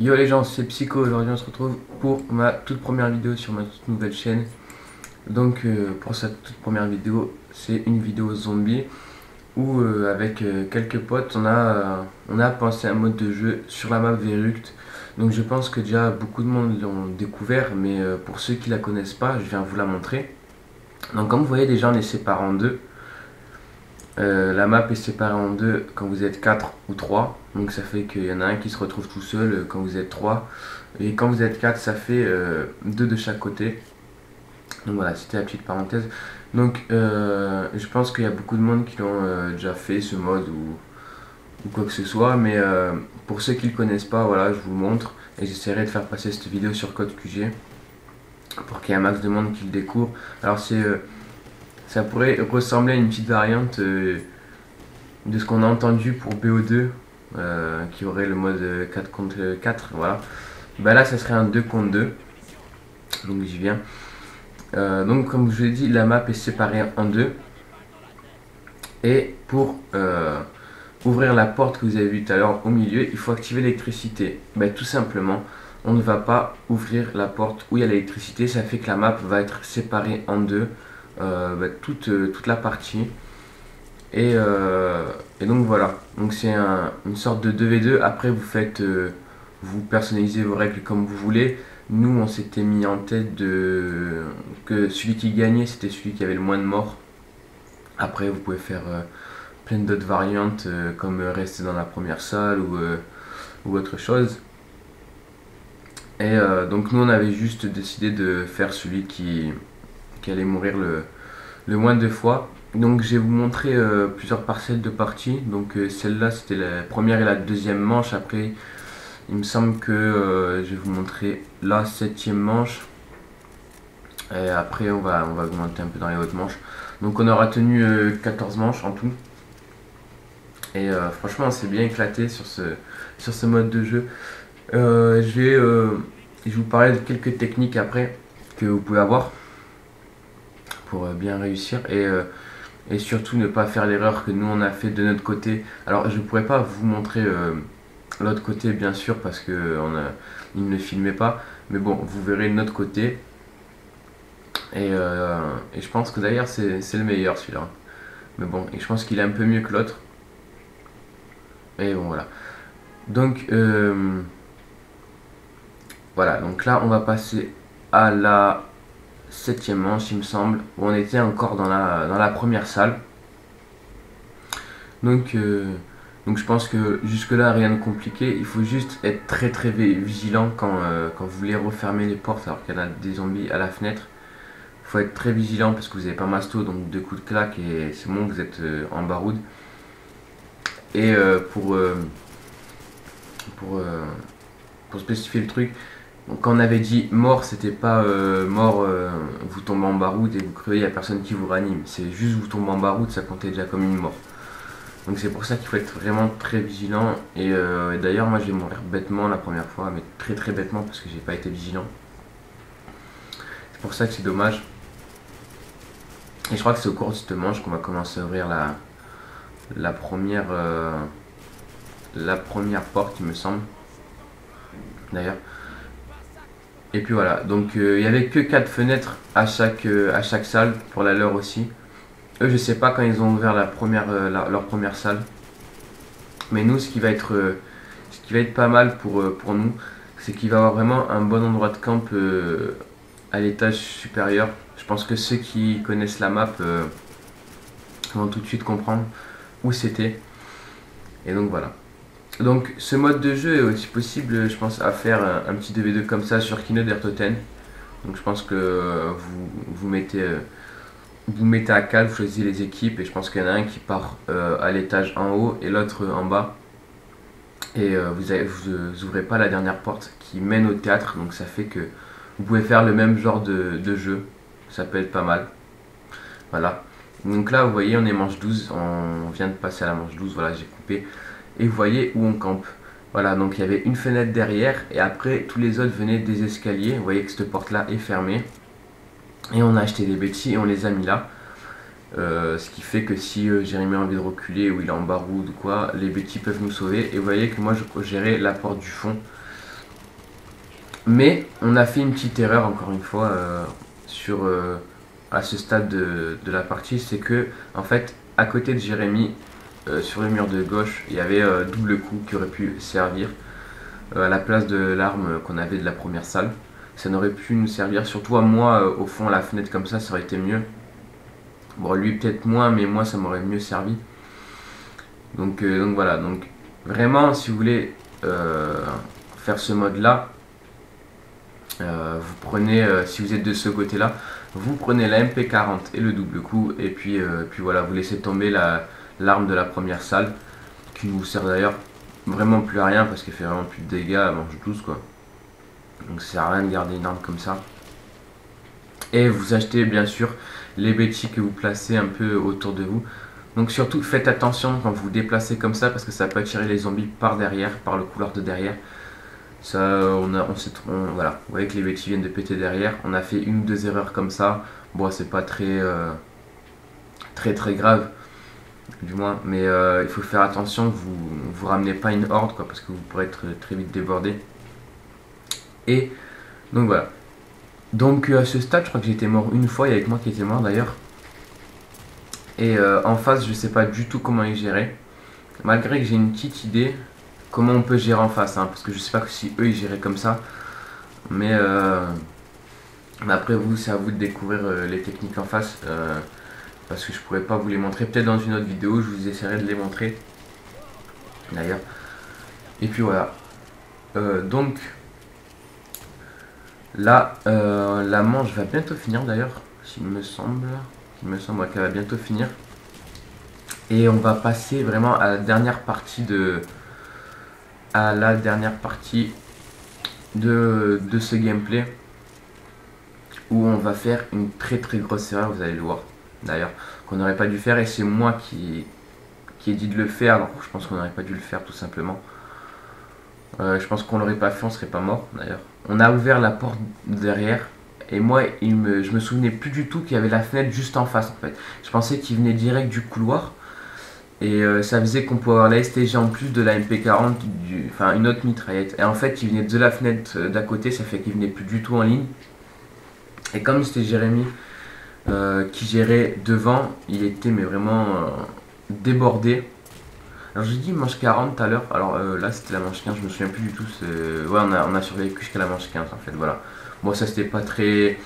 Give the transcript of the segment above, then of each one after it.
Yo les gens, c'est Psycho, aujourd'hui on se retrouve pour ma toute première vidéo sur ma toute nouvelle chaîne. Donc pour cette toute première vidéo, c'est une vidéo zombie où avec quelques potes on a pensé un mode de jeu sur la map Verruct. Donc je pense que déjà beaucoup de monde l'ont découvert, mais pour ceux qui la connaissent pas, je viens vous la montrer. Donc comme vous voyez déjà on est séparés en deux. La map est séparée en deux quand vous êtes 4 ou 3. Donc ça fait qu'il y en a un qui se retrouve tout seul quand vous êtes 3. Et quand vous êtes 4, ça fait 2 de chaque côté. Donc voilà, c'était la petite parenthèse. Donc je pense qu'il y a beaucoup de monde qui l'ont déjà fait ce mode ou quoi que ce soit. Mais pour ceux qui ne le connaissent pas, voilà, je vous montre. Et j'essaierai de faire passer cette vidéo sur Code QG pour qu'il y ait un max de monde qui le découvre. Alors ça pourrait ressembler à une petite variante de ce qu'on a entendu pour BO2, qui aurait le mode 4 contre 4, voilà. Bah là, ça serait un 2 contre 2, donc j'y viens. Donc comme je vous l'ai dit, la map est séparée en deux. Et pour ouvrir la porte que vous avez vue tout à l'heure au milieu, il faut activer l'électricité. Bah, tout simplement, on ne va pas ouvrir la porte où il y a l'électricité, ça fait que la map va être séparée en deux, toute la partie. Et donc voilà, donc c'est une sorte de 2v2. Après vous personnalisez vos règles comme vous voulez. Nous on s'était mis en tête que celui qui gagnait c'était celui qui avait le moins de morts. Après vous pouvez faire plein d'autres variantes comme rester dans la première salle ou autre chose. Et donc nous on avait juste décidé de faire celui qui allait mourir le moins de fois. Donc je vais vous montrer plusieurs parcelles de partie. Donc celle-là c'était la première et la deuxième manche. Après il me semble que je vais vous montrer la septième manche. Et après on va augmenter un peu dans les autres manches. Donc on aura tenu 14 manches en tout. Et franchement on s'est bien éclaté sur ce mode de jeu. Je vais vous parler de quelques techniques après que vous pouvez avoir pour bien réussir. Et surtout ne pas faire l'erreur que nous on a fait de notre côté. Alors je ne pourrais pas vous montrer l'autre côté bien sûr parce que il ne filmait pas, mais bon vous verrez de notre côté. Et je pense que d'ailleurs c'est le meilleur celui-là. Mais bon, et je pense qu'il est un peu mieux que l'autre. Et bon voilà. Donc voilà, donc là on va passer à la septième manche il me semble, où on était encore dans la première salle. Donc, je pense que jusque là rien de compliqué, il faut juste être très vigilant quand vous voulez refermer les portes alors qu'il y en a des zombies à la fenêtre. Il faut être très vigilant parce que vous n'avez pas masto, donc deux coups de claque et c'est bon, vous êtes en baroude. Et pour spécifier le truc, donc, quand on avait dit mort, c'était pas mort, vous tombez en baroude et vous crevez, il n'y a personne qui vous ranime. C'est juste vous tombez en baroude, ça comptait déjà comme une mort. Donc c'est pour ça qu'il faut être vraiment très vigilant. Et d'ailleurs, moi j'ai mourir bêtement la première fois, mais très bêtement parce que j'ai pas été vigilant. C'est pour ça que c'est dommage. Et je crois que c'est au cours de cette manche qu'on va commencer à ouvrir la première porte, il me semble. D'ailleurs. Et puis voilà, donc il n'y avait que 4 fenêtres à chaque salle, pour la leur aussi. Eux, je sais pas quand ils ont ouvert leur première salle. Mais nous, ce qui va être pas mal pour nous, c'est qu'il va y avoir vraiment un bon endroit de camp à l'étage supérieur. Je pense que ceux qui connaissent la map vont tout de suite comprendre où c'était. Et donc voilà. Donc ce mode de jeu est aussi possible, je pense, à faire un petit 2v2 comme ça sur Kino d'Ertoten. Donc je pense que vous mettez à cal, vous choisissez les équipes et je pense qu'il y en a un qui part à l'étage en haut et l'autre en bas. Et vous ouvrez pas la dernière porte qui mène au théâtre, donc ça fait que vous pouvez faire le même genre de jeu. Ça peut être pas mal. Voilà. Donc là vous voyez on est manche 12, on vient de passer à la manche 12, voilà j'ai coupé. Et vous voyez où on campe. Voilà, donc il y avait une fenêtre derrière et après tous les autres venaient des escaliers. Vous voyez que cette porte là est fermée. Et on a acheté des bêtis et on les a mis là. Ce qui fait que si Jérémy a envie de reculer ou il est en baroude ou quoi, les bêtis peuvent nous sauver. Et vous voyez que moi je gérais la porte du fond. Mais on a fait une petite erreur encore une fois à ce stade de la partie, c'est que en fait à côté de Jérémy, sur le mur de gauche, il y avait double coup qui aurait pu servir à la place de l'arme qu'on avait de la première salle. Ça n'aurait pu nous servir, surtout à moi au fond à la fenêtre comme ça aurait été mieux. Bon, lui peut-être moins, mais moi ça m'aurait mieux servi. Donc voilà, donc vraiment si vous voulez faire ce mode là, vous prenez, si vous êtes de ce côté là, vous prenez la MP40 et le double coup, et puis voilà, vous laissez tomber l'arme de la première salle, qui ne vous sert d'ailleurs vraiment plus à rien parce qu'elle fait vraiment plus de dégâts, elle mange 12 quoi. Donc ça sert à rien de garder une arme comme ça. Et vous achetez bien sûr les bêtis que vous placez un peu autour de vous. Donc surtout faites attention quand vous vous déplacez comme ça parce que ça peut attirer les zombies par derrière, par le couloir de derrière. Ça, voilà, vous voyez que les bêtis viennent de péter derrière. On a fait une ou deux erreurs comme ça. Bon, c'est pas très grave, du moins. Mais il faut faire attention que vous ramenez pas une horde, quoi, parce que vous pourrez être très vite débordé. Et donc voilà. Donc à ce stade, je crois que j'étais mort une fois. Il y avait que moi qui était mort d'ailleurs. Et en face, je sais pas du tout comment y gérer. Malgré que j'ai une petite idée comment on peut gérer en face, hein, parce que je sais pas si eux ils géraient comme ça, mais après vous, c'est à vous de découvrir les techniques en face, parce que je pourrais pas vous les montrer. Peut-être dans une autre vidéo, je vous essaierai de les montrer d'ailleurs. Et puis voilà. Donc là, la manche va bientôt finir d'ailleurs, il me semble qu'elle va bientôt finir. Et on va passer vraiment à la dernière partie de ce gameplay, où on va faire une très grosse erreur, vous allez le voir d'ailleurs, qu'on n'aurait pas dû faire, et c'est moi qui ai dit de le faire. Alors je pense qu'on n'aurait pas dû le faire tout simplement. Je pense qu'on l'aurait pas fait, on serait pas mort d'ailleurs. On a ouvert la porte derrière, et moi je me souvenais plus du tout qu'il y avait la fenêtre juste en face en fait. Je pensais qu'il venait direct du couloir. Et ça faisait qu'on pouvait avoir la STG en plus de la MP40, enfin une autre mitraillette. Et en fait, il venait de la fenêtre d'à côté, ça fait qu'il venait plus du tout en ligne. Et comme c'était Jérémy qui gérait devant, il était mais vraiment débordé. Alors j'ai dit manche 40 tout à l'heure, alors là c'était la manche 15, je me souviens plus du tout. Ouais, on a survécu jusqu'à la manche 15 en fait, voilà. Bon, ça c'était pas très...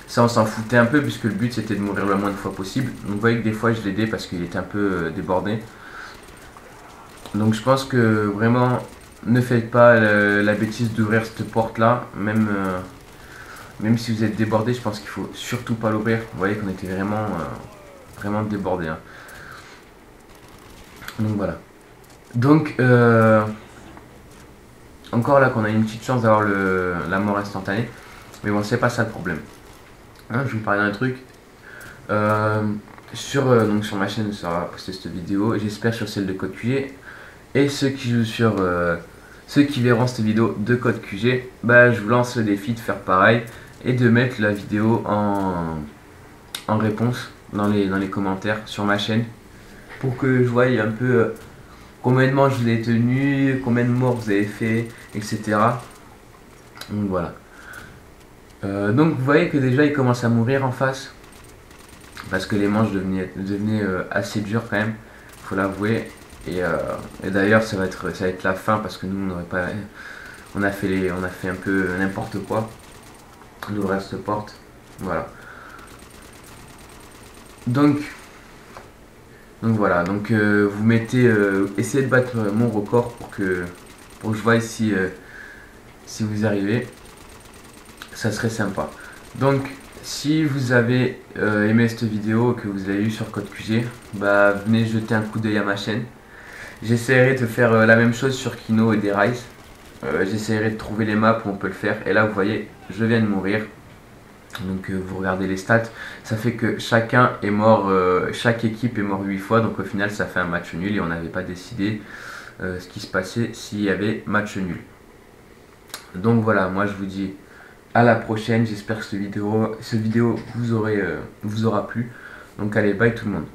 Ça on s'en foutait un peu puisque le but c'était de mourir le moins de fois possible. Donc vous voyez que des fois je l'aidais parce qu'il était un peu débordé. Donc je pense que vraiment ne faites pas la bêtise d'ouvrir cette porte là. Même si vous êtes débordé, je pense qu'il faut surtout pas l'ouvrir. Vous voyez qu'on était vraiment débordé, hein. Donc voilà. Donc encore là qu'on a une petite chance d'avoir la mort instantanée. Mais bon, c'est pas ça le problème. Hein, je vais vous parler d'un truc. Donc sur ma chaîne, ça va poster cette vidéo. J'espère sur celle de Code QG. Et ceux qui jouent ceux qui verront cette vidéo de Code QG, bah, je vous lance le défi de faire pareil et de mettre la vidéo en réponse dans les commentaires sur ma chaîne pour que je voie un peu combien de manches vous avez tenu, combien de morts vous avez fait, etc. Donc voilà. Donc vous voyez que déjà il commence à mourir en face parce que les manches devenaient assez dures quand même, faut l'avouer. Et d'ailleurs ça va être la fin parce que nous on n'aurait pas, on a fait un peu n'importe quoi, d'ouvrir cette porte, voilà. Donc voilà, donc vous mettez, essayez de battre mon record pour que je vois si vous arrivez. Ça serait sympa. Donc si vous avez aimé cette vidéo, que vous avez eu sur Code QG, bah venez jeter un coup d'œil à ma chaîne. J'essaierai de faire la même chose sur Kino et D-Rise. J'essaierai de trouver les maps où on peut le faire. Et là vous voyez, je viens de mourir. Donc vous regardez les stats, ça fait que chacun est mort, chaque équipe est mort 8 fois. Donc au final ça fait un match nul et on n'avait pas décidé ce qui se passait s'il y avait match nul. Donc voilà, moi je vous dis à la prochaine, j'espère que cette vidéo vous aura plu. Donc allez, bye tout le monde.